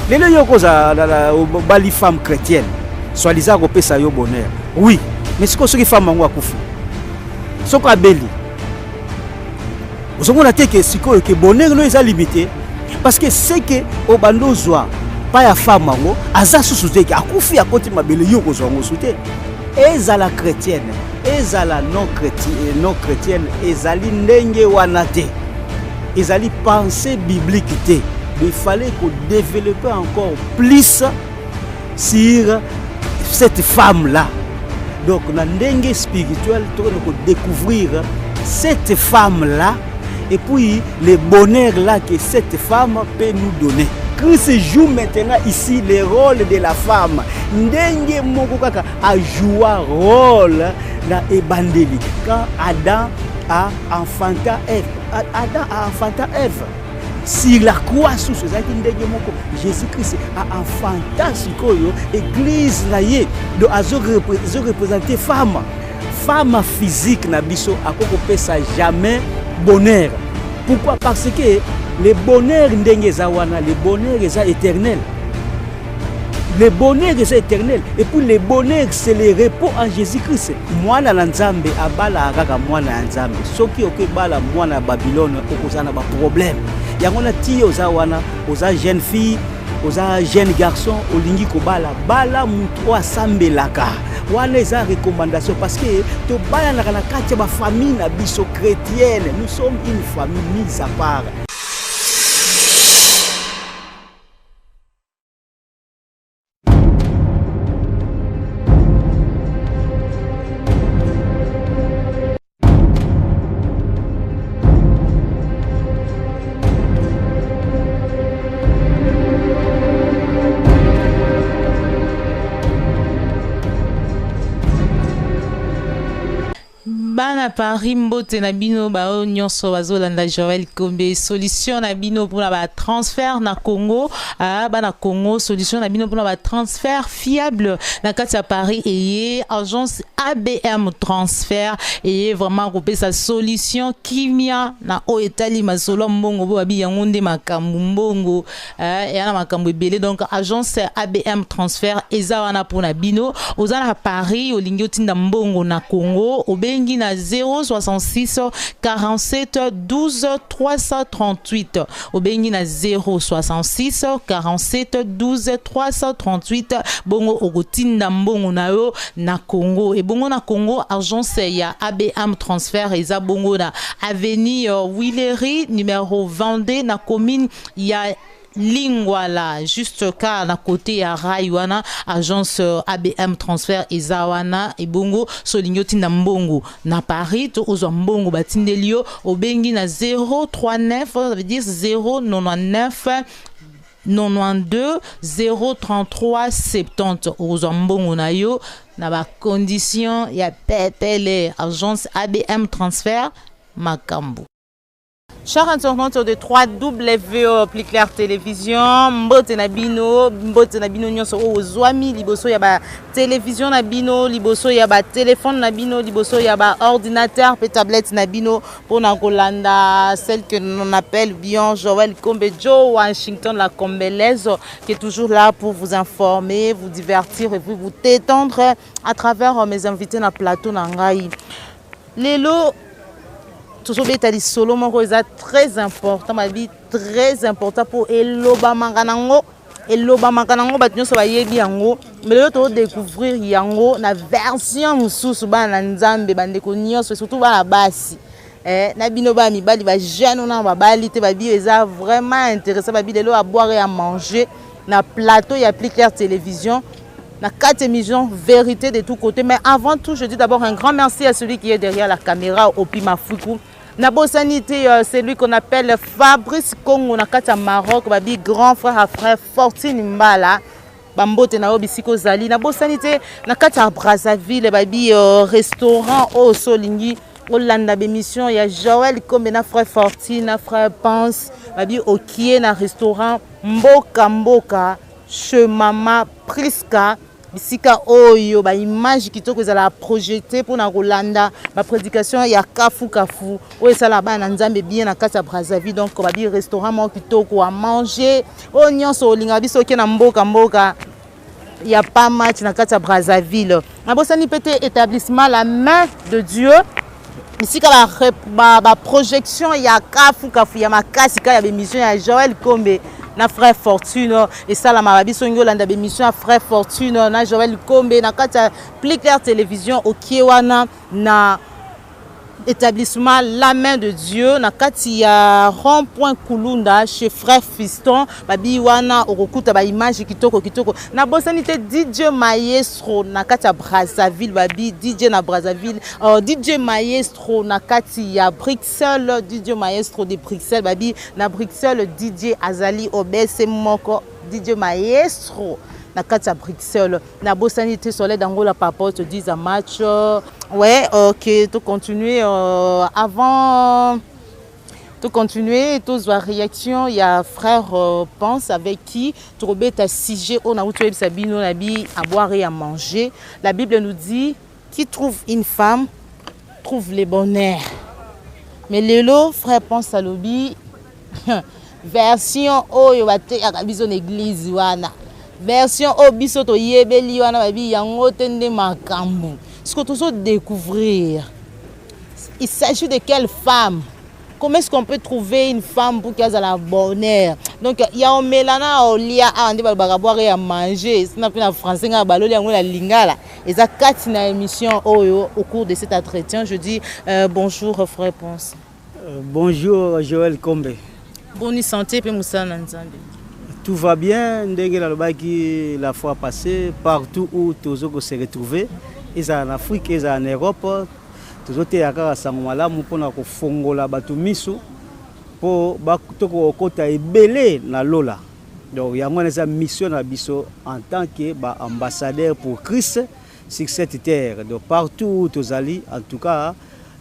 lelo yo koza bali femme chrétienne soi-disant ko pesa yo bonheur oui mais siko soki femme ngo akufi soko abeli ozomona te ke siko ke bonheur no eza limité parce que c'est que au bandozwa pas ya femme ngo aza susu te ke akufi akoti mabele yo kozwa ngo sute ezala chrétienne ezala non chrétienne ezali ndenge wana te ezali pensée biblique te. Il fallait qu'on développe encore plus sur cette femme-là. Donc, dans le dengue spirituel, on peut découvrir cette femme-là et puis le bonheur là que cette femme peut nous donner. Christ joue maintenant ici le rôle de la femme. Dengue moko kaka a joué rôle dans Ebandeli. Quand Adam a enfanté Ève. Si la croix sous ce Jésus-Christ a enfanté l'église donc a représenté femme. Femme physique na biso a ça jamais bonheur. Pourquoi? Parce que le bonheur ndenge zawana, le bonheur est éternel. Le bonheur est éternel. Et puis le bonheur, c'est le repos en Jésus-Christ. Moi, na Nzambe, abala agaga moi na Nzambe. Soki oke bala moi na Babylone, okozana ba problème. Yangona ti ozawana, oza jeune fille, oza jeune garçon, olingi ko bala mutu asambelaka. Wana eza recommandation parce que to bala na kati ba famille na biso chrétienne. Nous sommes une famille mise à part. Bana Paris mbote na bino bao nyonso bazolanda Joël Kombe solution na bino pour la transfert na Congo bana Congo solution na bino pour la transfert fiable na kati ya Paris et agence ABM transfert et vraiment couper sa solution kimia na o etali masolo mbongo bo abi yango nde makambu mbongo et na makambu ebele donc agence ABM transfert eza wana pour na bino ozana Paris olingi otinda mbongo na Congo obengi na 066 47 12 338 obengi na 066 47 12 338 bongo okotinda mbongo na yo na Congo et bongo na Congo agence ya ABM transfert eza bongo na avenue Willery numéro 22 na commune ya Lingwala juste car na côté ya Raywana agence ABM transfert ezawana et bongo solignoti na mbongo na Paris to ozo mbongo batindelio obengi na 039 ça veut dire 099 92 033 70 ozo mbongo na yo na ba condition ya PPL agence ABM transfert Makambu. Chers internautes de 3W plus clair télévision, mbote na bino nyonso ozwami liboso ya ba télévision na bino, liboso ya ba téléphone na bino, liboso ya ba ordinateur pe tablette na bino pour na kolanda celle que l'on appelle bien Joël Kombe Joe Washington la Combelaise qui est toujours là pour vous informer, vous divertir et puis vous détendre à travers mes invités na plateau na ngai. Lelo toujours betali solo moko eza très important ma vie très important pour eloba manganango bato nyonso bayebi yango mais lelo to découvrir yango na version mususu bana nzambe bandeko nyonso surtout bana basi na bino ba mibali ba jeune na babali te babi eza vraiment intéressant babi lelo à boire et à manger na plateau ya plus clair télévision na 4 émissions vérité de tous côtés mais avant tout je dis d'abord un grand merci à celui qui est derrière la caméra Opima Fuku. Nabo sanité, c'est lui qu'on appelle Fabrice Congo na kata Maroc, babi grand frère à frère Fortune Mbala. Bambote na obisiko zali. Nabo sanité na kata Brazzaville, babi restaurant au Solingi. Olanda bémission, il y a Joël Kombe na frère Fortune, na frère Pense, babi okie na restaurant Mboka Mboka, chez Mama Priska. bisika oyo ba image kitoko ezala projeté pour na kolanda ba prédication ya kafu kafu oyo esala bana nzambe bien na kati ya Brazzaville. Donc ba bi restaurant mo kitoko à manger oyo nyonso olinga biso ke na mboka il y a pas match na kati ya Brazzaville. Na bosani pete établissement la main de Dieu ici la projection il y a kafu kafu ya makasi ka ya émission ya Joël Kombe na frère Fortune et ça la mabiso ngolanda émission frère Fortune na Joël Kombe na kata Plus Clair télévision au Kiewana na établissement la main de Dieu na kati ya rond-point Kulunda chez frère Fiston babi wana okukuta ba image kitoko na bosanité DJ Maestro na kati ya Brazzaville babi DJ na Brazzaville DJ Maestro na kati ya Bruxelles DJ Maestro de Bruxelles babi na Bruxelles DJ Azali Obese moko DJ Maestro na kati ya Bruxelles na bosanité soleil d'Angola papa te disent un match ouais OK tout continuer avant tout continuer tous voir réaction il y a frère pense avec qui trouver ta sujet on a outué sabino nabi à boire et à manger. La Bible nous dit qui trouve une femme trouve le bonheur. Mais lelo frère pense à lobby version oyo bate akabizo église wana version obiso to yebeli wana babi yango tende makambo ce que tu dois découvrir. Il s'agit de quelle femme? Comment est-ce qu'on peut trouver une femme pour qu'elle ait la bonheur? Donc il y a un mélana au lia à ande ba boire et à manger c'est na français nga baloli yango la lingala et ça quatre na émission au cours de cet entretien je dis bonjour frère Ponce. Bonjour Joël Kombe. Bonne santé pe musana nzambe. Tout va bien, ndenge la lobaki la fois passée, partout où Tozoko se retrouver, ils en Afrique, ils en Europe, Tozote yakara sangomala mupona ko fongola batu miso po bakutoko okota ebele na lola. Donc yango na mission na biso en tant que ambassadeur pour Christ sur cette terre. Donc partout où tozali en tout cas,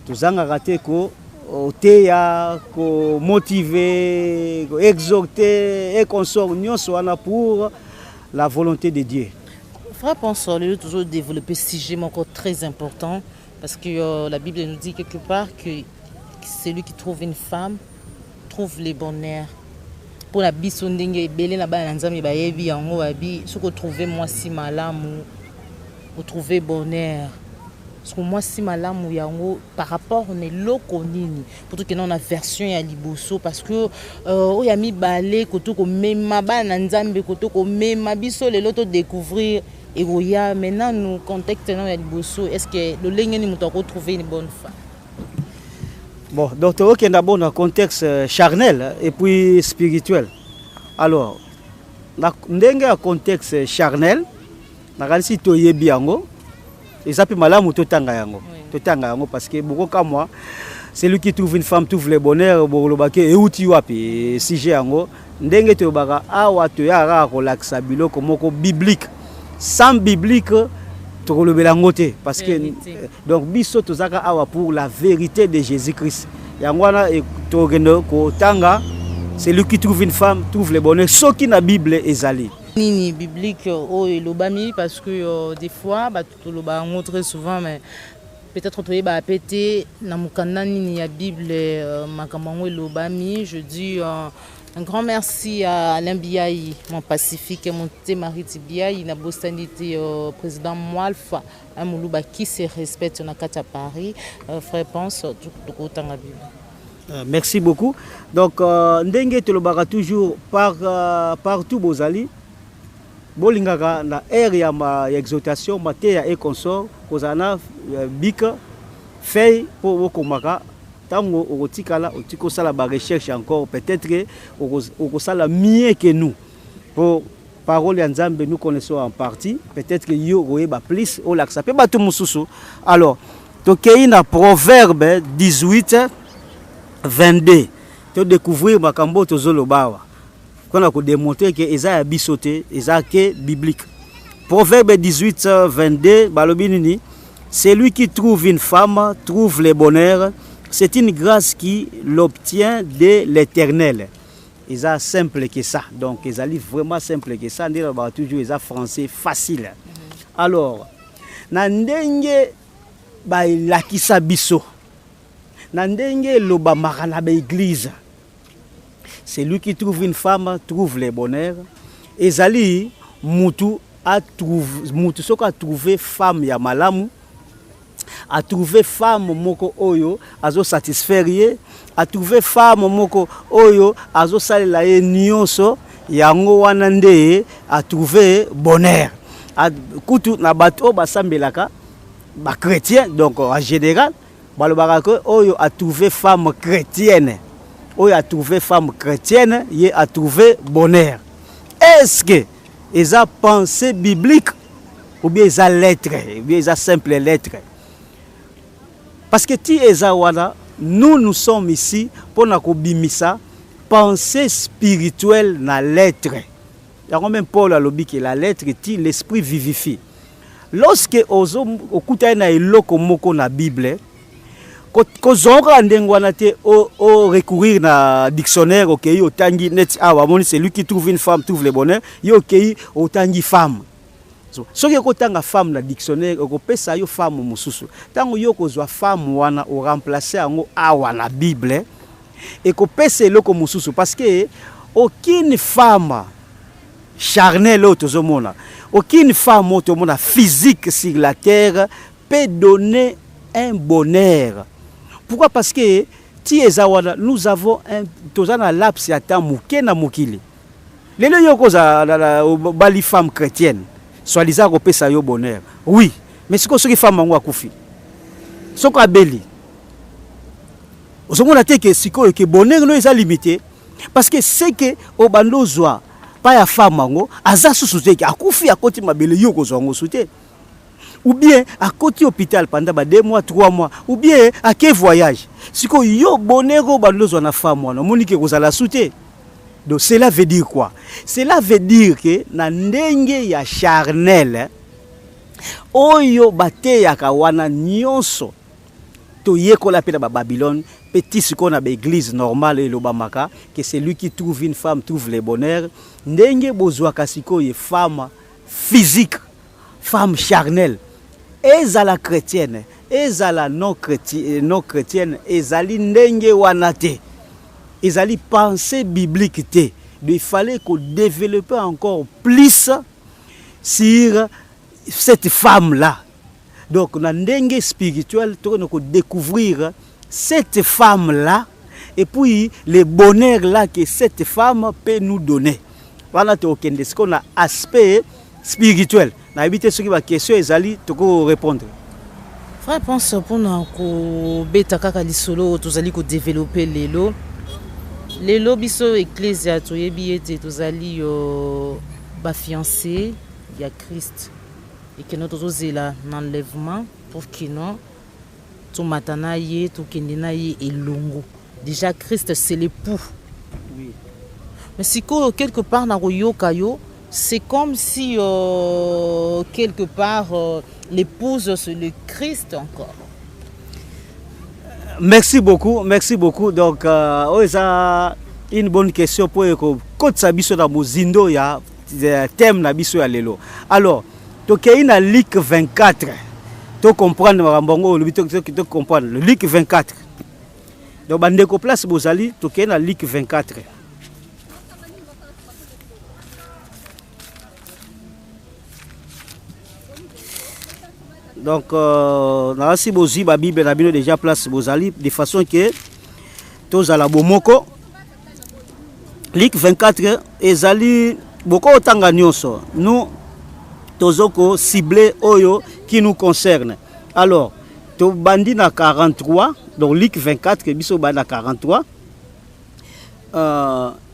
tozanga raté ko oteya ko motiver ko exhorter et consort nyonso wana pour la volonté de Dieu. Frère Penseur, il toujours développer sujet encore très important parce que la Bible nous dit quelque part que celui qui trouve une femme trouve le bonheur. Pour la bisondenge belé na ba nzambe ba yebi yango babi ce que trouver moi si malamu ou trouver bonheur. Parce que moi si malamu yango par rapport on est loko nini pour que non a version ya liboso parce que o ya mi balé koto ko mema ba na nzambe koto ko mema biso le loto découvrir et oya maintenant nous contexte non ya liboso est-ce que le lenge ni muto ko trouver une bonne femme. Bon donc ok d'abord dans contexte charnel et puis spirituel. Alors dans ndenge contexte charnel na kanisi to yebi yango et ça peut malamu totanga yango parce que beaucoup comme moi c'est lui qui trouve une femme trouve le bonheur bolobake et outi wapi si j'ai yango ndenge to baka awa to yara ko laksa biloko moko biblique sans biblique to le belangote parce que donc biso to zaka awa pour la vérité de Jésus-Christ yango na to gendo ko tanga c'est lui qui trouve une femme trouve le bonheur ce qui na Bible ezali Nini biblique oh lobami parce que des fois bah tout loba très souvent mais peut-être toi bah pété na mukanda nini ya Bible makambo lobami je dis un grand merci à Alain Biaï mon Pacifique mon Marie Biaï na bosanité président Moalfa un muluba qui se respecte na kata Paris frère pense tout kotanga Bible. Merci beaucoup. Donc ndenge te lobaka toujours partout bozali bolingaka na ère ya exaltation mateya et consort kozana bika feuille pour okomaka tango okotikala otikosala ba recherche encore peut-être okosala mieux que nous pour parole ya Nzambe nous connaissons en partie peut-être que yo oyeba plus o laksa pe batu mususu. Alors tokei na Proverbe 18 22 to découvrir makambo tozolobawa qu'on a démontré que Eza a bisoté, Eza est biblique. Proverbe 18, 22, Balobinini, celui qui trouve une femme trouve le bonheur, c'est une grâce qui l'obtient de l'Éternel. Eza simple que ça, donc Eza vraiment simple que ça, on dit toujours Eza français facile. Alors na ndenge bailakisa biso na ndenge lobamaka na baeglise, celui qui trouve une femme trouve le bonheur. Ezali mutu soko a trouvé femme ya malamu, a trouvé femme moko oyo azo satisfaire ye, a trouvé femme moko oyo azo salela ye nyonso, yango wana nde a trouvé bonheur. Kutu na bato basambelaka ba chrétien, donc en général balobaka ko oyo a trouvé femme chrétienne, oyo a trouvé femme chrétienne, ye a trouvé bonheur. Est-ce que eza pensée biblique ou bien eza lettre, ou bien eza simple lettre? Parce que ti eza wana, nous sommes ici pour na kobimisa pensée spirituelle na lettre. Yango même Paul alobi que la lettre ti l'esprit vivifie. Lorsque okuta na eloko moko na Bible, ko zonga ndenge wana te o recourir na dictionnaire, okei otangi net awa moni celui qui trouve une femme trouve le bonheur, yo okei otangi femme. So ki okotanga femme na dictionnaire okopesa yo femme mususu. Tango yo kozwa femme wana o remplacer yango awa na Bible et kopesa eloko mususu, parce que aucune femme charnelle automona, aucune femme automona physique sur la terre peut donner un bonheur. Pourquoi? Parce que nous avons un laps ya temps muke na mukili. Lelo yoko za bali femme chrétienne, soi-disant ko pesa yo bonheur. Oui, mais siko soki femme ngo akufi. Soko abeli. Ozomona te que siko que bonheur no eza limité, parce que c'est que obandozwa pa ya femme ngo aza susu te que akufi akoti mabele yoko zo ngo sute. Ou bien à côté hôpital pendant 2 mois, 3 mois, ou bien à quel voyage. Si yo bonheur bandozo na femme wana monike kozala souté. Donc cela veut dire quoi? Cela veut dire que na ndenge ya charnel oyo bate ya kawana nyonso to yekola pe na Babylone, petit siko na église normale et lobamaka que celui qui trouve une femme trouve le bonheur. Ndenge bozwaka siko ye femme physique, femme charnelle. Ezala chrétienne, ezala non chrétienne, ezali ndenge wanate, ezali pensée biblique te. Il fallait qu'on développe encore plus sur cette femme-là. Donc, dans ndenge spirituel, on peut découvrir cette femme-là et puis le bonheur-là que cette femme peut nous donner. Voilà ce qu'on a aspect spirituel. Na éviter ce qui va question ezali toko répondre. Frère pense pour na ko beta kaka lisolo tozali ko développer lelo biso ecclesia to yebi ete tozali yo ba fiancé ya Christ et que notre tozela n'enlèvement pour que non to matana ye to kendena ye elongo. Déjà Christ c'est l'époux. Oui. Mais si quelque part na yoka yo, c'est comme si quelque part l'épouse c'est le Christ encore. Merci beaucoup, merci beaucoup. Donc ça une bonne question pour que quand ça biso na mozindo ya thème na biso ya lelo. Alors, tokei na Luc 24. To comprendre mbongo le bito to comprendre le Luc 24. Donc bandeko place bozali tokei na Luc 24. Donc, si vous avez la Bible, la Bible déjà place bozali de façon que tous à la bomoko. Luc 24 ezali boko otanga nyonso. Nous tozoko ciblé oyo qui nous concerne. Alors, to bandi na 43, donc Luc 24 biso banda 43.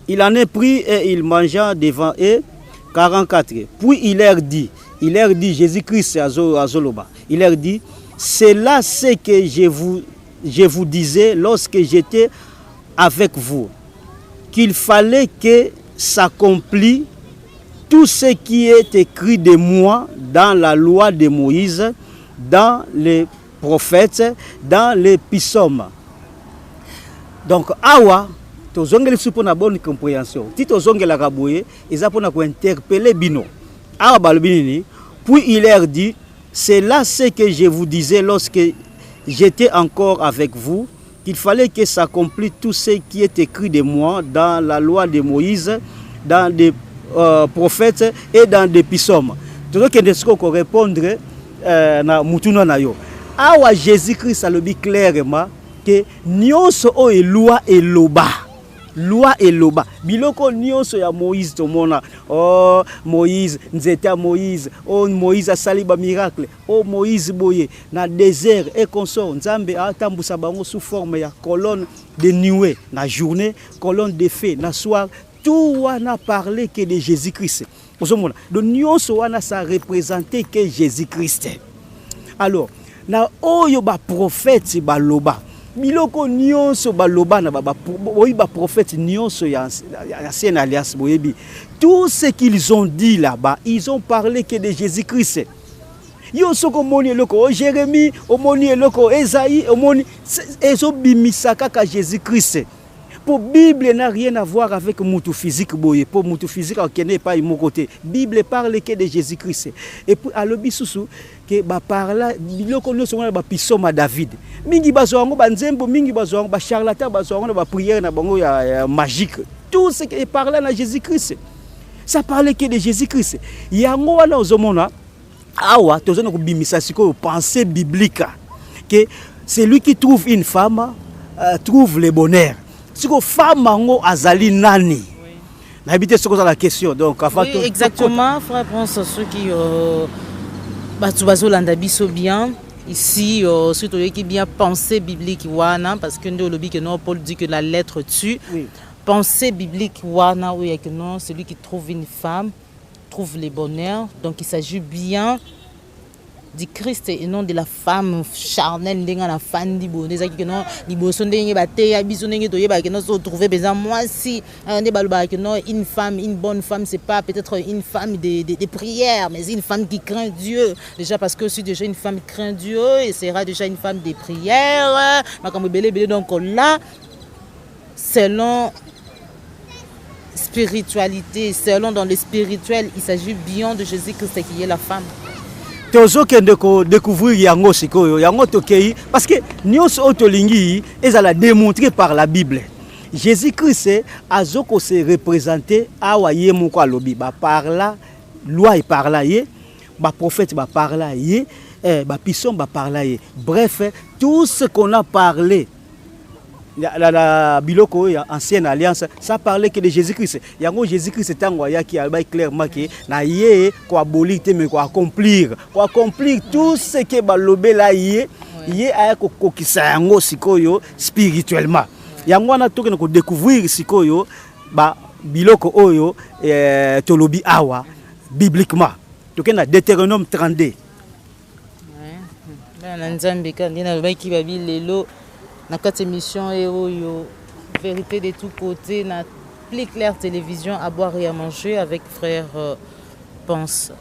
Il en est pris et il mangea devant eux 44. Puis il leur dit Jésus-Christ azoloba. Il leur dit, c'est là ce que je vous disais lorsque j'étais avec vous, qu'il fallait que s'accomplisse tout ce qui est écrit de moi dans la loi de Moïse, dans les prophètes, dans les psaumes. Donc, awa, tozongeli pour une bonne compréhension. Si tozongela kaboye, ils ont pour interpeller bino. Awa balbini, Puis il leur dit, c'est là ce que je vous disais lorsque j'étais encore avec vous, qu'il fallait que s'accomplisse tout ce qui est écrit de moi dans la loi de Moïse, dans des prophètes et dans des psaumes. Tout ce que nous répondre na mutuna na yo. Awa Jésus-Christ a le dit clairement que nyonso o e loi et loba. Loi et loba. Biloko nyonso ya Moïse tomona. Oh Moïse, nzeta Moïse. Oh Moïse a sali ba miracle. Oh Moïse boye na désert et consort. Nzambe a tambusa bango sous forme ya colonne de nuée na journée, colonne de feu na soir. Tout wana parlé que de Jésus-Christ. Donc nyonso wana ça représentait que Jésus-Christ. Alors, na oyo ba prophète ba loba. Biloko nyonso ba loba na ba prophète nyonso ya ancienne alliance boyebi. Tout ce qu'ils ont dit là-bas, ils ont parlé que de Jésus-Christ. Yo soko moni eloko Jérémie, omoni eloko Esaïe, omoni ezo bimisaka ka Jésus-Christ. Pour Bible n'a rien à voir avec moutou physique boye. Pour moutou physique on n'est pas mon côté. Bible parle que de Jésus-Christ. Et puis à l'obi sousou que ba parla biloko no songona ba pisoma David. Mingi bazongo ba nzembo mingi bazongo ba charlatan bazongo ba prière na bango ya magique. Tout ce qui parle na Jésus-Christ. Ça parle que de Jésus-Christ. Yango wana ozomona awa tozona ko bimisa siko pensée biblique que celui qui trouve une femme trouve le bonheur. Si une femme azali nani. N'habite ce que la question donc avant oui, exactement frère pense à ceux qui batu landa biso bien ici surtout qui bien pensée biblique wana parce que nous lobby que non Paul dit que la lettre tue. Oui. Pensée biblique wana oui que non celui qui trouve une femme trouve le bonheur donc il s'agit bien du Christ et non de la femme charnelle ndenga na fandi bonne ça que non liboso ndenge baté ya biso ndenge toyeba que non se trouver besoin moi si ne baloba que non une femme une bonne femme c'est pas peut-être une femme de prière mais une femme qui craint Dieu déjà parce que si déjà une femme craint Dieu et sera déjà une femme de prière makambo belé donc là selon spiritualité selon dans le spirituel il s'agit bien de Jésus-Christ qui est la femme. Tozo kende ko découvrir yango sikoyo yango tokei parce que nyonso otolingi ezala démontré par la Bible. Jésus-Christ azoko se représenter awa ye moko alobi ba parla loi et parla ye ba prophète ba parla ye ba pison ba parla ye. Bref, tout ce qu'on a parlé la biloko ya ancienne alliance ça parlait que de Jésus-Christ. Yango Jésus-Christ tango ya qui a clairement que na ye ko abolir te mais ko accomplir tout ce que balobé là ye a ko kokisa yango sikoyo spirituellement. Yango na toke ko découvrir sikoyo ba biloko oyo tolobi awa bibliquement. Toke na Deutéronome 32. Ouais. Ben nzambe ka ndina ba ki babi lelo na cette émission et vérité de tous côtés na plus clair télévision à boire et à manger avec frère Pense.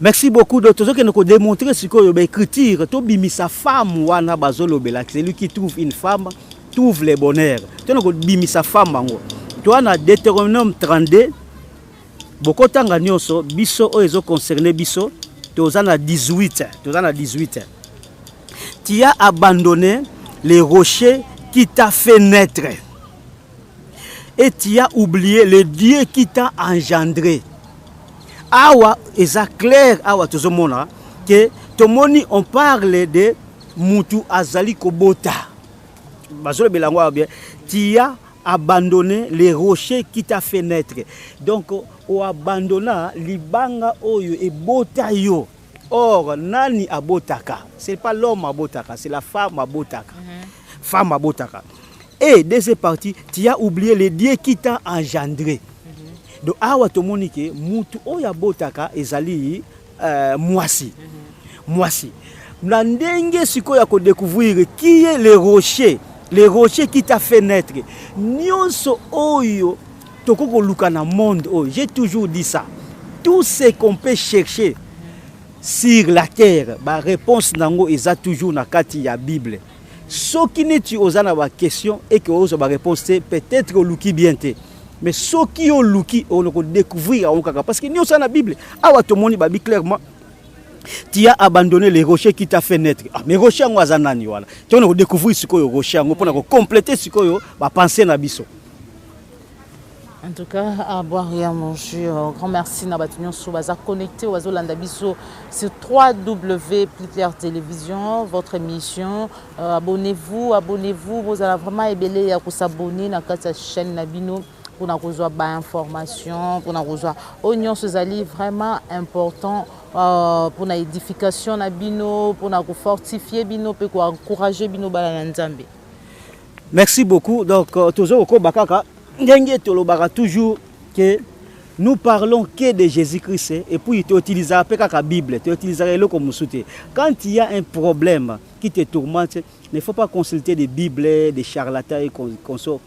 Merci beaucoup de tout ce que nous démontrer ce que l'écriture to bimisa femme wana bazolo bela c'est lui qui trouve une femme trouve le bonheur. To nous bimisa femme ngo. To na Deutéronome 32 bokotanga nyonso biso oyo concerné biso to na 18 tu as abandonné les rochers qui t'a fait naître. Et tu as oublié le Dieu qui t'a engendré. Awa, et ça clair, awa, tout le monde, que tout le monde, on parle de Moutou Azali Kobota. Tu as abandonné les rochers qui t'a fait naître. Donc, on abandonna libanga oyo et botayo. Or, nani abotaka. C'est pas l'homme abotaka, c'est la femme abotaka. Femme abotaka. Et de ces parties, tu as oublié le Dieu qui t'a engendré. Donc, awa tomonike, mutu oya botaka ezali moisi. Moisi. Nandenge siko ya ko découvrir qui est le rocher qui t'a fait naître. Nyonso oyo tokoko luka na monde oyo. J'ai toujours dit ça. Tout ce qu'on peut chercher sur la terre, la réponse nango est toujours na kati ya Bible. Ce qui n'est tu osana ba question et que osa ba réponse peut-être au luki bien te. Mais ce qui au luki on ko découvrir on kaka parce que ni osana Bible awa to moni ba bi clairement Tu as abandonné les rochers qui t'a fait naître. Ah, mais rochers ngo azanani wala. Tu as découvrir ce que rocher ngo pour compléter ce que ba penser na biso. En tout cas, à boire et à manger. Grand merci na batunyo so baza connecté au Azolanda biso sur 3W Plus Clair Télévision, votre émission. Abonnez-vous, vous allez vraiment ébélé à s'abonner na cette chaîne Nabino pour na recevoir ba information, pour na recevoir oignon sozali vraiment important pour na édification Nabino, pour na fortifier bino pour encourager bino bala nzambe. Merci beaucoup. Donc toujours au bakaka toujours que nous parlons que de Jésus-Christ et puis tu utilises la Bible, tu utilises le comme soutien. Quand il y a un problème qui te tourmente, il ne faut pas consulter des Bibles, des charlatans et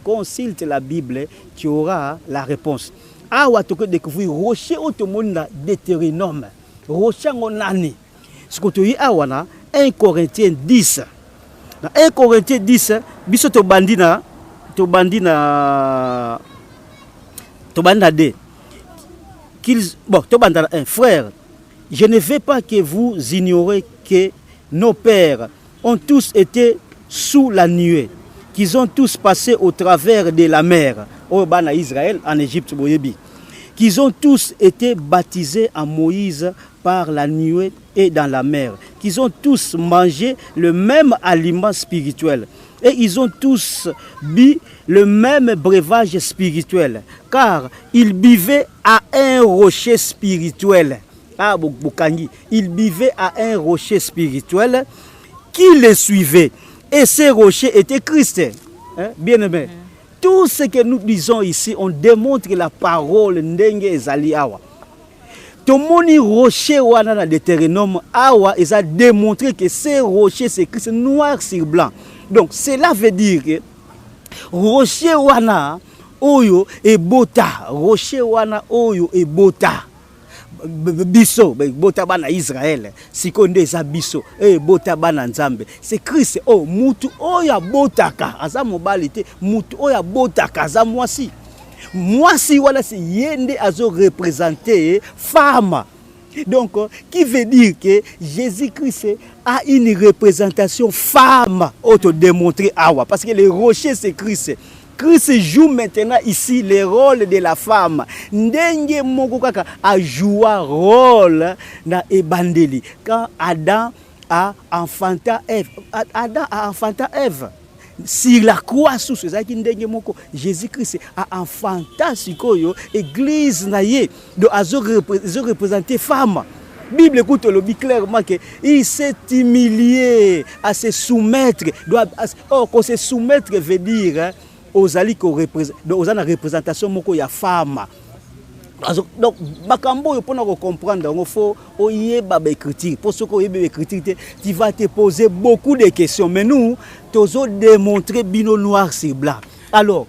consulte la Bible, tu auras la réponse. Ah, tu as découvert rocher au monde Deutéronome, rocher nani. Ce que tu as 1 Corinthiens 10. Dans 1 Corinthiens 10, biso to bandina de frère, je ne veux pas que vous ignorez que nos pères ont tous été sous la nuée, qu'ils ont tous passé au travers de la mer, au Bana Israël, en Égypte, qu'ils ont tous été baptisés en Moïse par la nuée et dans la mer, qu'ils ont tous mangé le même aliment spirituel. Et ils ont tous bu le même breuvage spirituel, car ils buvaient à un rocher spirituel. Ah, Bokangi, ils buvaient à un rocher spirituel qui les suivait. Et ce rocher était Christ. Hein? Bien aimé. Tout ce que nous disons ici, on démontre la parole Ndenge Ezali Awa. Tomoni rocher wana na Deutéronome Awa, ils ont démontré que ce rocher c'est Christ noir sur blanc. Donc cela veut dire que rocher wana oyo e bota, rocher wana oyo e bota. Biso, bota bana Israël, sikonde za biso, bota bana Nzambe. C'est Christ, oh mutu oya botaka, aza mobalite, mutu oya botaka, aza mwasi. Mwasi wala si yende azo représenter femme. Donc, qui veut dire que Jésus-Christ a une représentation femme auto-démontrée awa. Parce que le rocher c'est Christ. Christ joue maintenant ici le rôle de la femme. Ndenge moko kaka a joué rôle na ebandeli. Quand Adam a enfanté Ève. Adam a enfanté Ève. Sur la croix sous ce ndenge moko Jésus-Christ a enfanté sikoyo église na ye do azo représenter femme. Bible écoute le dit clairement que il s'est humilié à se soumettre. Qu'on se soumettre veut dire aux ali ko représente aux ana représentation moko ya femme. Donc bakambo pour nous comprendre il faut oyeba ba écriture pour ce que oyeba écriture tu vas te poser beaucoup de questions mais nous tozo démontrer bino noir sur blanc. Alors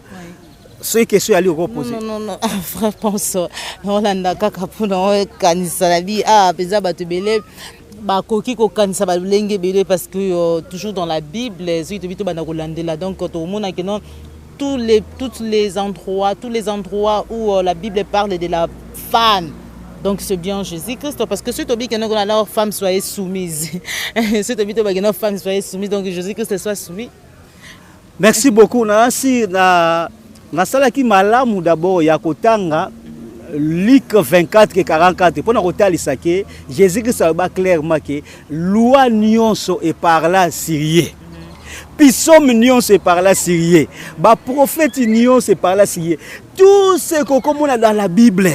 ce question allez reposer non frère pense Holanda kaka pour no kanisa la vie ah peza batubele ba koki ko kanisa ba lenge belé parce que toujours dans la Bible les bito bana kolandela donc to mona que non tous les endroits où la Bible parle de la femme. Donc c'est bien Jésus-Christ parce que ceux qui ont leur femme soyez soumise. Ceux qui ont leur femme soyez soumise donc Jésus-Christ soit soumis. Merci beaucoup na sala ki malamu d'abord ya kotanga Luc 24:44 pour na kotalisa ke Jésus-Christ a clairement que loi nyonso et par là syrie. Psaume nion c'est par là syrie. Ba prophète nion c'est par là syrie. Tout ce qu'on a dans la Bible.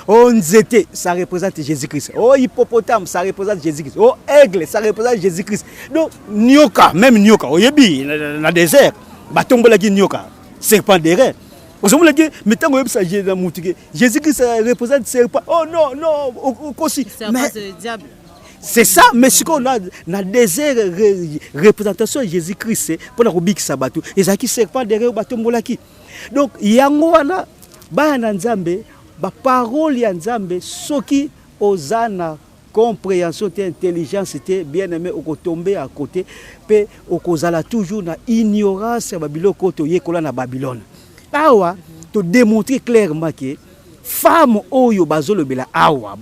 Oh nzete, ça représente Jésus-Christ. Oh hippopotame, ça représente Jésus-Christ. Oh aigle, ça représente Jésus-Christ. Donc nyoka, même nyoka, oh yebi dans le désert. Ba tombola ki nyoka, serpent de rein. Aujourd'hui, Jésus-Christ représente serpent. Oh non, aussi. C'est le diable. C'est ça, mais ce qu'on a dans le désert, représentation de Jésus-Christ, pour la rubrique sabatou, et ça qui sert pas derrière le tombolaki. Donc, Yangoana, Bana Nzambe, ba parole ya Nzambe, ce qui osana compréhension et intelligence était bien aimé au tomber à côté, pe au kozala toujours na ignorance ya Babylone koto yekola na Babylone. Awa, te démontrer clairement que femme oyo bazolobela awa,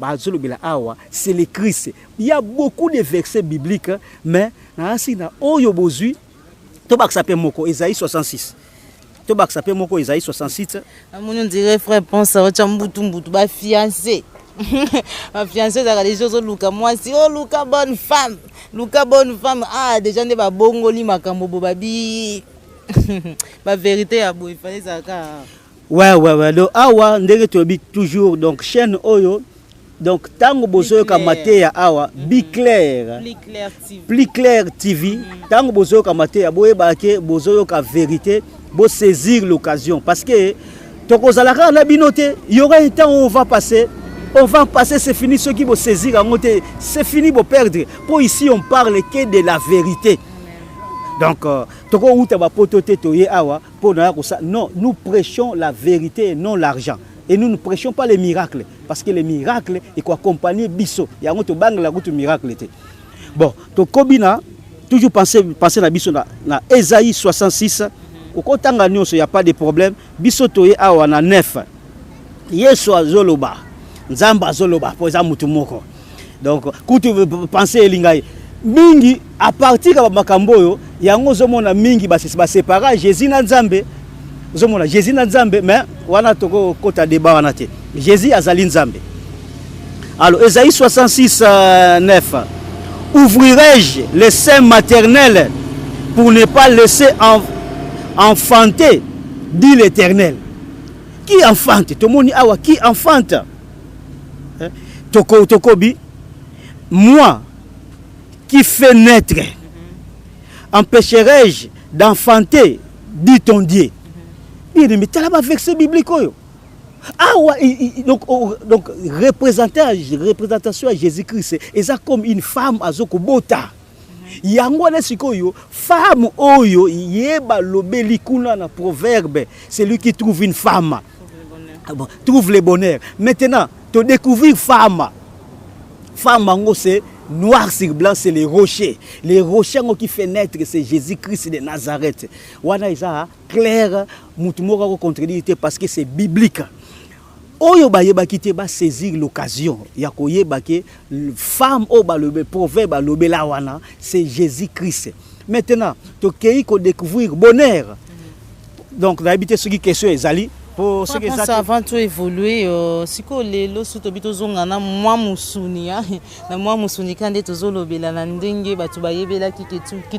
c'est le Christ. Il y a beaucoup de versets bibliques, mais ainsi na oyo bozui to baksape moko Isaïe 66. To baksape moko Isaïe 66. On dirait frère pense à chambutu ba fiancé. Ma fiancée ça les choses Luka moi si oh Luka bonne femme. Ah déjà ne ba bongoli makambo babi. Ma vérité a beau il fallait ça ka. Ouais. Donc awa ndenge to bi toujours donc chaîne oyo. Donc tango bozo ka mateya awa Plus clair TV. Tango bozo ka mateya boye bake bozo ka vérité, bo saisir l'occasion parce que tokozalaka na binote, il y aura un temps où on va passer, c'est fini, ceux qui vont saisir, c'est fini, vont perdre. Pour ici, on parle que de la vérité. Donc, non, nous prêchons la vérité et non l'argent. Et nous ne prêchons pas les miracles. Parce que les miracles, ils accompagnent Bisso. Il y a un miracle. Bon, donc, toujours penser à Bisso, dans Esaïe 66, au Kotanga, il n'y a pas de problème. Bisso, il y a 9. Yesu azoloba. Nzamba azoloba pour ça mutu moko. Donc quand tu veux penser elingai mingi à partir de makambo yo yango zomona mingi ba séparer Jésus na Nzambe. Zomona Jésus na Nzambe mais wana toko kota débat wana te. Jésus azali Nzambe. Alors Esaïe 66 9. Ouvrirai-je les seins maternels pour ne pas laisser enfanter, dit l'Éternel. Qui enfante? Tout le monde dit awa qui enfante? Tokobi, moi qui fais naître, empêcherai-je d'enfanter, dit ton Dieu. Il mais tu as là verset biblique. Donc représentation à Jésus-Christ, et ça comme une femme à Zokobota. Yango na sikoyo femme oyo yeba lobeli kuna na proverbe, c'est lui qui trouve une femme. Trouve le bonheur. Maintenant, tu découvrir femme. Femme, c'est noir sur blanc, c'est les rochers. Les rochers qui fait naître, c'est Jésus-Christ de Nazareth. Wana isa clair, mutumoko contredité parce que c'est biblique. Oyo ba yeba kité ba saisir l'occasion. Ya ko yeba ke femme o ba le proverbe lo bela wana, c'est Jésus-Christ. Maintenant, tu kei ko découvrir bonheur. Donc, d'habiter ce qui question ezali. Pour ce que ça avant tout évoluer si ko lelo suto bitozonga na mwa musuni na mwa musuni kande tozolobela na ndenge batu bayebela qui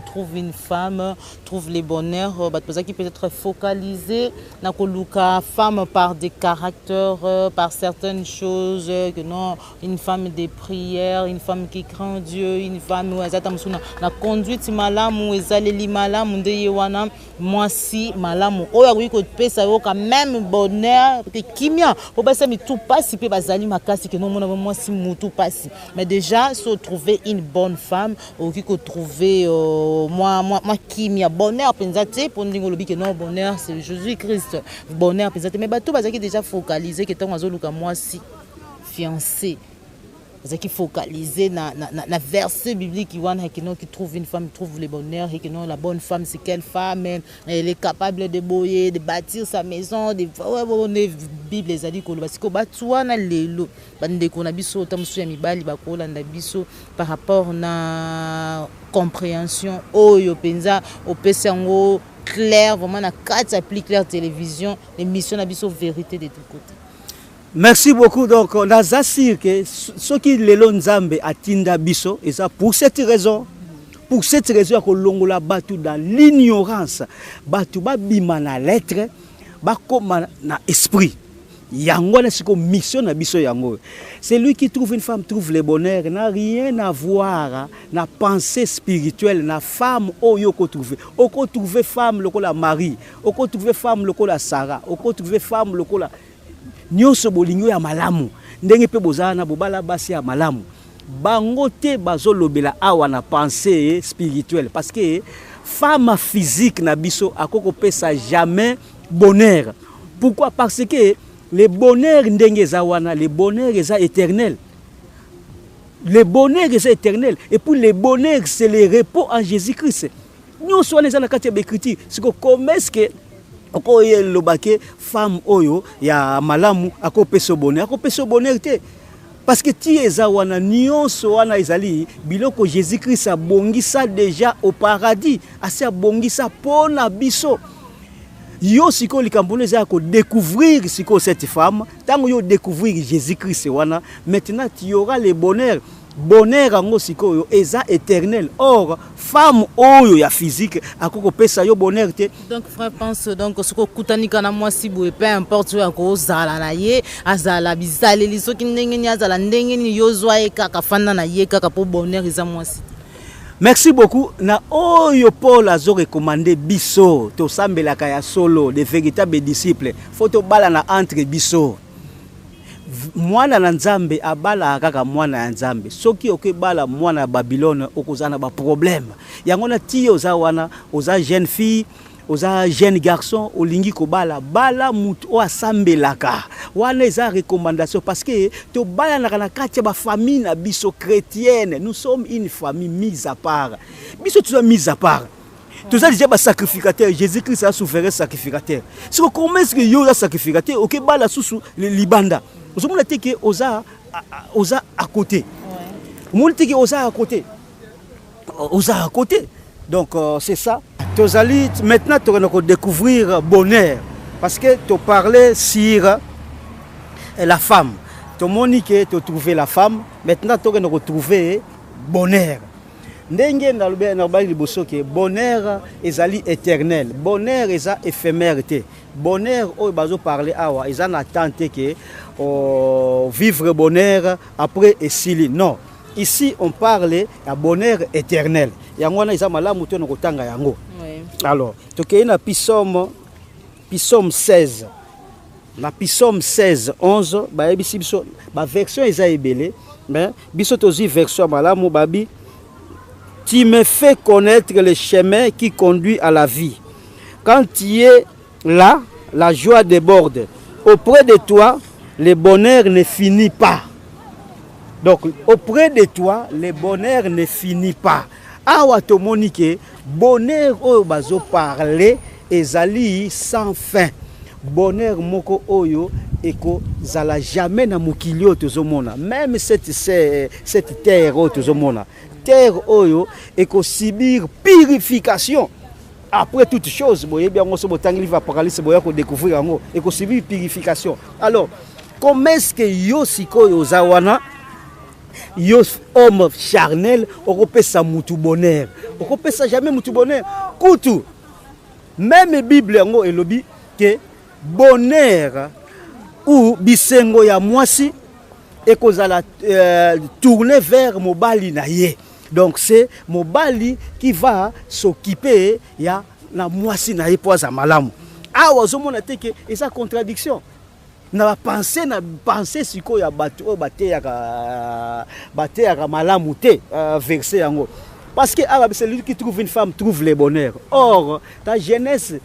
trouve une femme trouve les bonheurs batu qui peut être focalisé na koluka femme par des caractères par certaines choses que non une femme des prières une femme qui craint Dieu une femme où azata musuna na conduite malamu ezaleli malamu ndeye wana mwasi malamu oya ko pesa yo quand même bonheur que kimia pour passer mais tout passe peut bazali makasi que non moi si tout passe mais déjà se trouver une bonne femme ou qui trouver moi kimia bonheur pensate pour ndingo lobi que non bonheur c'est Jésus-Christ bonheur pensate mais bato bazaki déjà focalisé que tant azoluka moi si fiancé qui focalisé na verset biblique qui trouve une femme trouve le bonheur et que non la bonne femme c'est quelle femme elle est capable de boyer de bâtir sa maison de Bible les a dit que parce que batouana lelo bande ko na biso tamsu ya mibali bakola nda biso par rapport na compréhension oyo penza opesango clair vraiment na 4 appli clair télévision émission na biso vérité de tous côtés. Merci beaucoup. Donc, on a assure que ce qui est le Nzambe atinda biso, et ça pour cette raison, que l'on l'a battu dans l'ignorance, battu ba bima na lettre, ba comme na esprit. Yango na siko mission na biso yango. C'est lui qui trouve une femme trouve le bonheur, n'a rien à voir na pensée spirituelle na femme oyo ko trouver. Oko trouver femme lokola Marie, oko trouver femme lokola Sarah, oko trouver femme lokola nyonso bolingo ya malamu ndenge pe bozana bobala basi ya malamu bango te bazolobela awa na pensée spirituelle parce que femme physique na biso akoko pesa jamais bonheur. Pourquoi? Parce que le bonheur ndenge za wana le bonheur est éternel. Le bonheur est éternel et puis le bonheur c'est le repos en Jésus-Christ. Nous sommes les la carte d'écriture c'est que comment est-ce que oko ye lobake femme oyo ya malamu akopesa bonheur te parce que ti eza wana nyonso wana ezali biloko Jésus-Christ abongisa déjà au paradis asi abongisa pona biso yo siko likambono eza ko découvrir siko cette femme tango yo découvrir Jésus-Christ wana maintenant tu y aura le bonheur ango siko yo eza éternel. Or femme oyo ya physique akoko pesa yo bonheur te. Donc frère pense donc siko kutanika na mwasi boye peu importe yo ko zala na ye azala bizaleli soki ndenge ni azala ndenge ni yo zwa e kaka fanda na ye kaka po bonheur eza mwasi. Merci beaucoup. Na oyo Paul azo recommandé biso to sambelaka ya solo de véritables disciples. Faut to bala na entre biso. Mwana na nzambe abala kaka mwana ya nzambe soki okebala mwana ya Babylone okozana ba problème yango na ti oza wana oza jeune fille oza jeune garçon olingi kobala bala mutu o asambelaka wana eza recommandation parce que to bala na kati ba famille na biso chrétienne nous sommes une famille mise à part biso tu mise à part. Tous déjà ba sacrificateur Jésus-Christ a souverain sacrificateur. Si on commence que yo la sacrificateur OK bala susu libanda. Vous avez dit que osa à côté. Vous avez dit que osa à côté. Osa à côté. Donc c'est ça. Maintenant tu vas découvrir bonheur parce que tu parlais sur la femme. Tu as que tu trouvé la femme. Maintenant tu vas retrouver bonheur. Ndenge na lobby liboso ke bonheur ezali éternel, bonheur eza éphémérité. Bonheur oyo bazo parler awa eza na tante ke vivre bonheur après esili. Non, ici on parle de bonheur éternel. Yango wana eza malamu to na kotanga yango. Alors, tokei na Psaume 16. Na Psaume 16 11 ba ebisi biso ba version eza ebele, mais biso tozi version malamu babi. Tu me fais connaître le chemin qui conduit à la vie. Quand tu es là, la joie déborde. Auprès de toi, le bonheur ne finit pas. Donc, auprès de toi, le bonheur ne finit pas. Awa to monike, bonheur oyo bazo parler, ezali sans fin. Bonheur moko oyo eko zala jamais na mokilio tozomona. Même cette terre oyo tozomona. Terre oyo eko subir purification. Après toute chose, boye bien on se botangi livre Apocalypse boya ko découvrir yango eko subir purification. Alors, comment est-ce que yo sikoyo zawana yo homme charnel okopesa mutu bonheur. Okopesa jamais mutu bonheur. Kutu. Même Bible yango elobi que bonheur ou bisengo ya mwasi ekozala tourner vers mobali na ye. Donc c'est mobali qui va s'occuper ya na mwasi na ye poza malamu. Awa zomona te ke esa contradiction. Na penser siko ya batu o bate ya malamu te verset yango. Parce que celui qui trouve une femme trouve le bonheur. Or, dans Genèse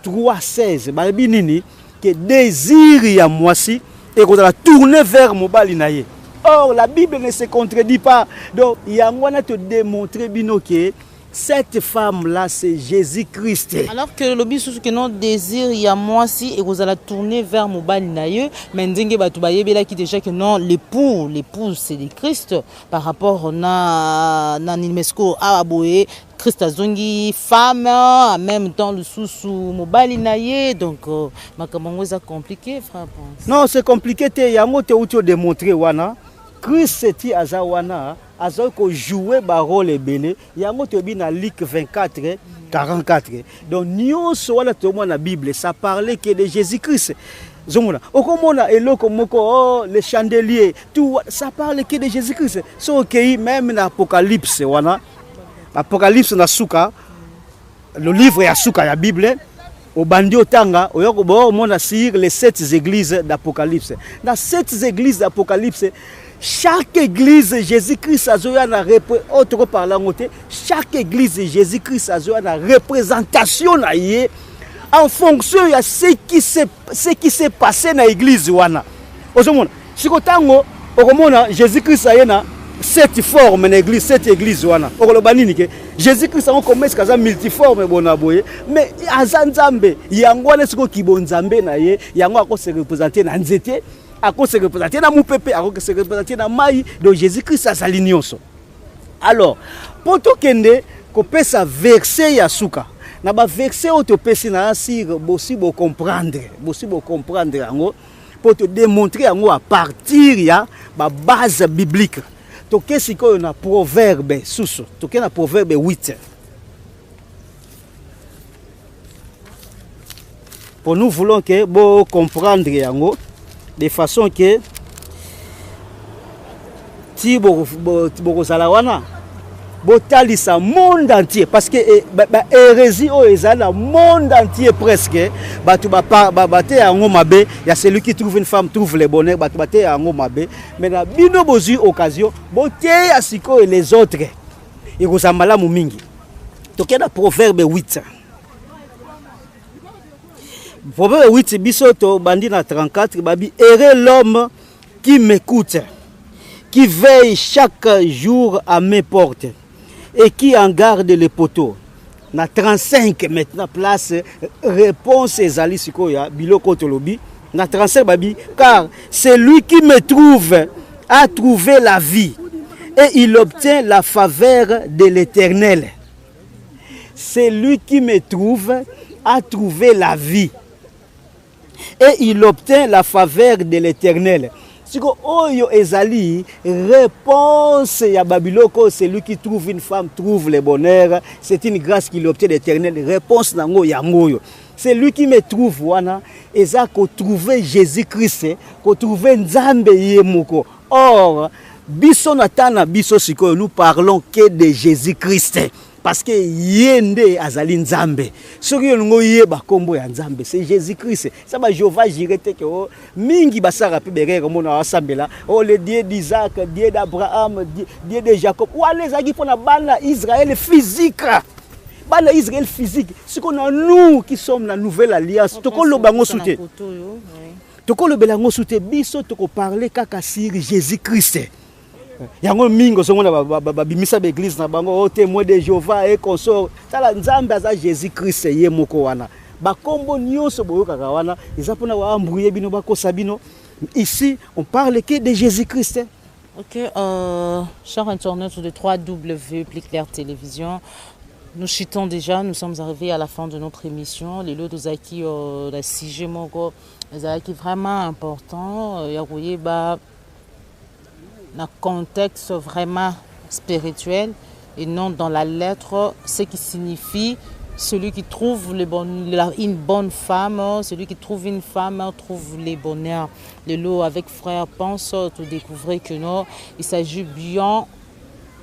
3:16, babi nini que désir ya mwasi et qu'on va tourner vers mobali na ye. Or, la Bible ne se contredit pas. Donc, il y a moyen de te démontrer bino que cette femme-là, c'est Jésus-Christ. Alors que le bisu que non désir ya mwasi et qu'on va tourner vers mobali na ye, mais ndenge batu ba yebela ki déjà que non l'époux c'est le Christ par rapport na Nimesko ababoye Christ azongi femme en même temps le sous mobali na ye donc makamango ça compliqué frère. Non, c'est compliqué te yango te outo démontrer wana Christ ti azawana azo ko jouer ba rôle ebele yango te bi na Luc 24:44. Donc nyonso wana to mo na Bible ça parlait que de Jésus-Christ. Zomona okomona eloko moko le chandelier tout ça parle que de Jésus-Christ. So okay même na Apocalypse wana Apocalypse na suka le livre ya suka ya Bible au bandi otanga oyoko bo mona sur les 7 églises d'Apocalypse. Dans 7 églises d'Apocalypse chaque église Jésus-Christ a autre parlant chaque église Jésus-Christ a une représentation en fonction de ce qui s'est passé dans l'église wana. Ozomona sikotango okomona Jésus-Christ ayena cette forme l'église, cette église wana. Okolobani ke Jésus Christ on commence kaza multiforme bonaboye, mais azanzambe yango wana siko kibonzambe na ye, yango ako se représenter na nzete, ako se représenter na mupepe, ako se représenter na mai, donc Jésus Christ azali nyonso. Alors, poto kende ko pesa verset ya suka. Na ba verset o to pesi na asir possible comprendre yango pour te démontrer yango à partir ya ba base biblique. Toke sikoyo na proverbe susu, toke na proverbe 8. Pour nous voulons que bo comprendre yango de façon que ti bo zala wana bo talisa monde entier parce que hérésie o ezala monde entier presque batu ba te yango mabe ya celui qui trouve une femme trouve le bonheur batu ba te yango mabe mais na bino bozu occasion bo te ya siko et les autres et kozambala mu mingi toke na proverbe 8. Proverbe 8 biso to bandi na 34 babi heureux l'homme qui m'écoute, qui veille chaque jour à mes portes et qui en garde les poteaux. Na 35 maintenant place réponse ezali sikoya biloko tolobi na 35 babi car c'est lui qui me trouve a trouvé la vie et il obtient la faveur de l'Éternel. C'est lui qui me trouve a trouvé la vie et il obtient la faveur de l'Éternel. Siko oyo ezali réponse ya babiloko, celui qui trouve une femme trouve le bonheur, c'est une grâce qu'il obtient l'Éternel. Réponse nango yango yo. C'est lui qui me trouve wana eza ko trouver Jésus-Christ, ko trouver Nzambe yemoko. Or biso natana biso siko nous parlons que de Jésus-Christ. Parce que yende azali Nzambe. Soki ngo yeba kombo ya Nzambe, c'est Jésus-Christ. Ça va Jéhovah jirete ke o mingi basara pe berere mona asambela. O le Dieu d'Isaac, Dieu d'Abraham, Dieu de Jacob. Ou les agi pona bana Israël physique. Bana Israël physique. Ce qu'on a nous qui sommes la nouvelle alliance. Toko lo bango soute. Toko lo belango soute biso toko parler kaka sur Jésus-Christ. Yango mingo songo na bimisa l'église na bango o témoin de Jéhovah et consort tala Nzambe aza Jésus-Christ ye moko wana ba kombo nyonso boyoka wana ezapona wa ambrouiller bino ba kosa bino. Ici on parle que de Jésus-Christ. OK, chers internautes de 3W Plus Clair Télévision, nous chutons déjà, nous sommes arrivés à la fin de notre émission. Les lots d'Ozaki la sujet moko ezaki vraiment important ya koyeba dans un contexte vraiment spirituel et non dans la lettre, ce qui signifie celui qui trouve une bonne femme, celui qui trouve une femme trouve les bonheurs. Le lot avec frère pense, tu découvrir que non, il s'agit bien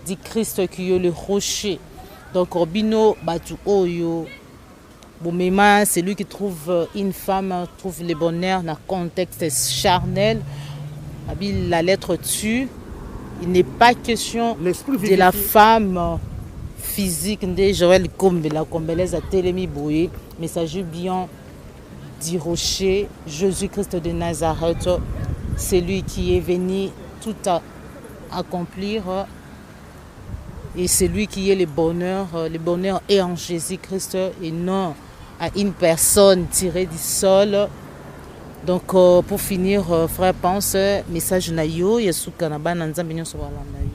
du Christ qui est le rocher. Donc Robino Batu Oyo, Boumema, celui qui trouve une femme trouve le bonheur dans un contexte charnel. La lettre tue. Il n'est pas question de la femme physique de Joël Kombe, la Kombelaise à Télémi Boué, mais il s'agit bien du rocher, Jésus-Christ de Nazareth, c'est lui qui est venu tout accomplir et c'est lui qui est le bonheur est en Jésus-Christ et non à une personne tirée du sol. Donc pour finir, frère pense message na yo yesuka na bana nzambe nyonso balanda yo.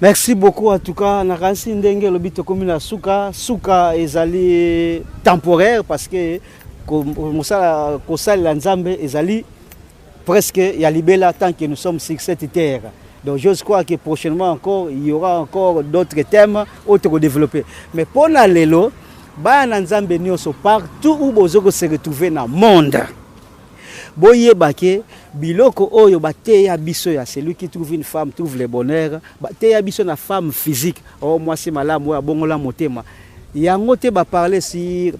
Merci beaucoup en tout cas na kasi ndenge lobito komi na suka ezali temporaire parce que mosala kosala la nzambe ezali presque ya libela tant que nous sommes sur cette terre. Donc je crois que prochainement encore il y aura encore d'autres thèmes autres développés. Mais pour na lelo bana nzambe nyonso partout où bozoko se retrouver na monde. Boye bake biloko oyo bateya biso ya celui qui trouve une femme trouve le bonheur bateya biso na femme physique oh moi c'est malamu ya bongola motema yango te ba parler sur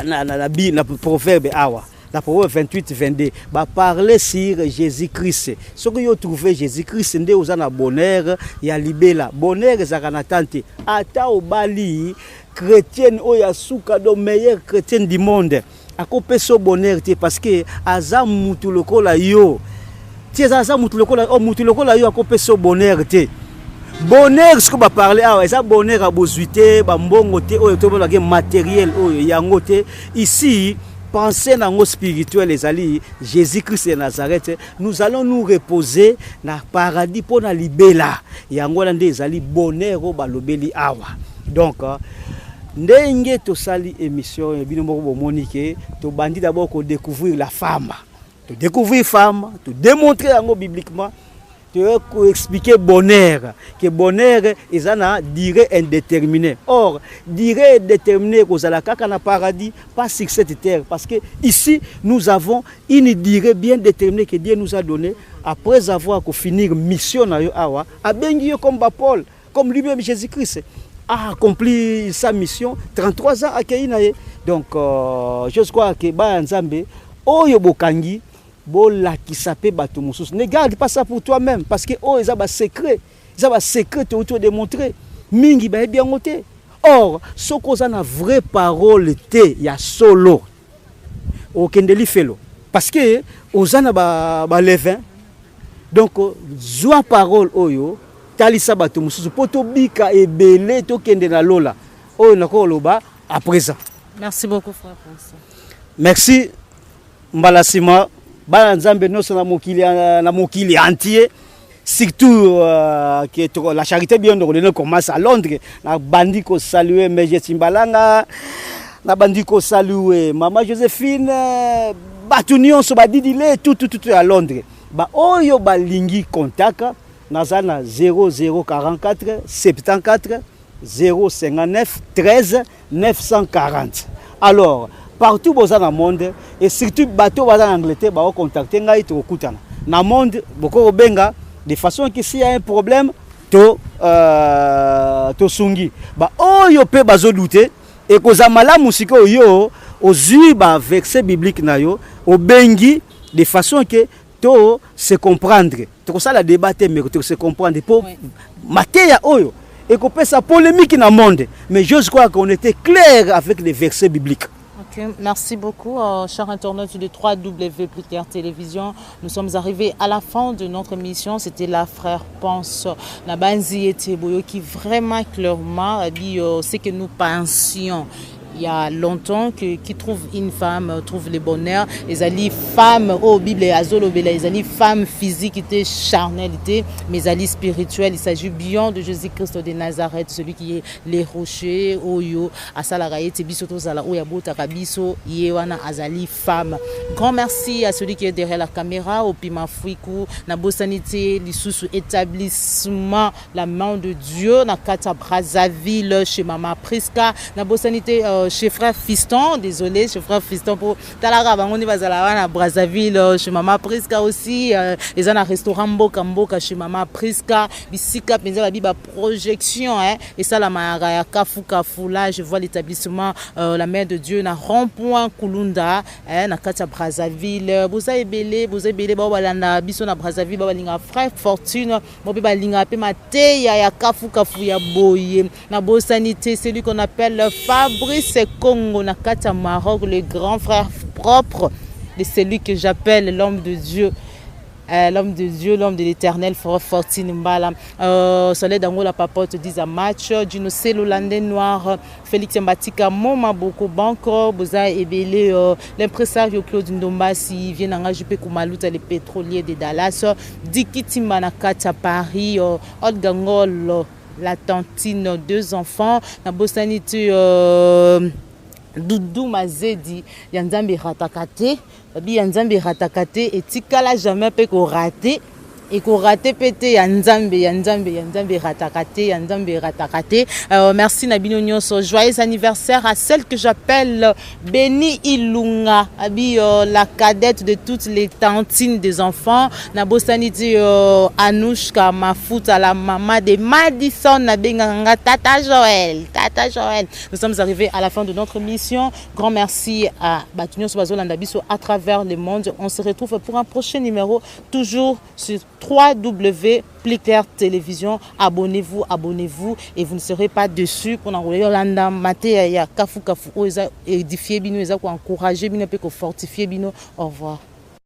na proverbe awa la proverbe 28-22 ba parler sur Jésus-Christ. Ce que yo trouver Jésus-Christ nde ozana bonheur ya libela bonheur ezaka na tante ata obali chrétienne oya suka do meilleur chrétienne du monde. A coupé ce bonheur parce que aza mutu lokola yo ti ça mutu lokola yo akopesa bonheur te. Bonheur ce que ba parler ah ça bonheur a bozuité ba mbongo te oyo to ba matériel oyo yango te. Ici pensez dans le spirituel les alliés Jésus-Christ de Nazareth, nous allons nous reposer dans le paradis pour na libela yango na des alliés bonheur au balobeli awa. Donc ndenge to sali émission bino moko bomonique to bandi d'abord ko découvrir la femme. To découvrir femme, to démontrer yango bibliquement, to expliquer bonheur, que bonheur est una durée indéterminée. Or, durée indéterminée que la kaka na paradis pas sur cette terre parce que ici nous avons une durée bien déterminée que Dieu nous a donnée après avoir fini mission na yo awa, a bengi yo comme Paul, comme lui-même Jésus-Christ a accompli sa mission 33 ans à Keinaye. Donc je crois que ba nzambe oyo bokangi bola qui s'appelle bato mususu. Ne garde pas ça pour toi-même parce que oh ça va secret, ça va secret te auto démontrer. Mingi ba bien ngoté. Or ce qu'on a vraie parole te ya solo. Au kendeli felo parce que ozana ba levin. Donc zoa parole oyo talisa bato mususu poto bika ebele to kende na lola. Oyo nako loba à présent. Merci beaucoup frère François. Merci Mbalasima. Bana nzambe noso na mokili entier surtout que la charité bien ordonnée commence à Londres na bandi ko saluer Meje Timbalanga na bandi ko saluer Maman Joséphine batunion so badidile tout à Londres ba oyo balingi contaka nazana 0044 74 059 13 940. Alors partout dans le monde et surtout bateau dans l'Angleterre ba contacter ngai to kutana na monde boko benga de façon que s'il y a un problème to sungi ba oyo pe bazo douter et koza malamu siko yo ozui ba verset biblique na yo o bengi de façon que to se comprendre to ça la débattre mais to se comprendre pour mateya oyo et qu'on peut sa polémique dans le monde mais je crois qu'on était clair avec les versets bibliques. Merci beaucoup, chers internautes de 3W Plus Télévision. Nous sommes arrivés à la fin de notre émission. C'était la frère Pense, la Banzi et Teboyo qui vraiment clairement dit ce que nous pensions. Il y a longtemps qui trouve une femme, trouve le bonheur. Les alliés femmes, oh Bible et Azolobela, les alliés femmes physiques, charnalité, mais les alliés spirituels. Il s'agit bien de Jésus-Christ de Nazareth, celui qui est les rochers, Oyo, Asalaraye, Tebisoto Zala, Oyabo, Takabiso, Yewana, Azali, femmes. Grand merci à celui qui est derrière la caméra, au Pima Fouikou, Nabo Sanité, l'Issous établissement, la main de Dieu, Nakata Brazzaville, chez Maman Priska, Nabo Sanité, chez frère Fiston, désolé, chez frère Fiston pour Talara Bangoni Bazalawana à Brazzaville, chez Maman Priska aussi, les ans à restaurant Mboka chez Maman Priska, Bissika Penza Biba projection, et ça la Mahara Kafu là, je vois l'établissement la mère de Dieu na rond-point Kulunda, na Katia Brazzaville, Boza Ebele, Babalanda, Biso na Brazzaville, Babalinga frère Fortune, Boba Linga Pemate, ya Kafu ya Boye, na Bosanité, c'est lui qu'on appelle Fabrice Congo na Katia Maroc, le grand frère propre de celui que j'appelle l'homme de Dieu. L'homme de Dieu, l'homme de l'éternel, Fortune Mbala, Soleil d'Angola Papote, 10 à match, Dino Landais Noir, Félix Mbatika, Moma Boko Banco, Boza Ebele, l'impresario Claude Ndombasi, vient d'engager Koumalouta, les pétroliers de Dallas, Dikiti Manakata Paris, Odgangol, la tantine, 2 enfants, la Bosanité, Doudou Mazedi, Yanzambi Ratakate, Yanzambi Ratakate, et Tikala jamais peut qu'on rate. Et qu'on rate pété Yanzambi Ratakate. Merci Nabino Nyonso. Joyeux anniversaire à celle que j'appelle Béni Ilunga, la cadette de toutes les tantines des enfants. Nabosaniti Anouchka Mafuta, la maman de Madison Nabenganga, Tata Joël. Nous sommes arrivés à la fin de notre mission. Grand merci à Batunyo Sobazolandabiso à travers le monde. On se retrouve pour un prochain numéro, toujours sur 3W Plus Clair Télévision. Abonnez-vous et vous ne serez pas déçus pour enrouler Yolanda Maté ya Kafu édifier bino, encourager bino, fortifier bino. Au revoir.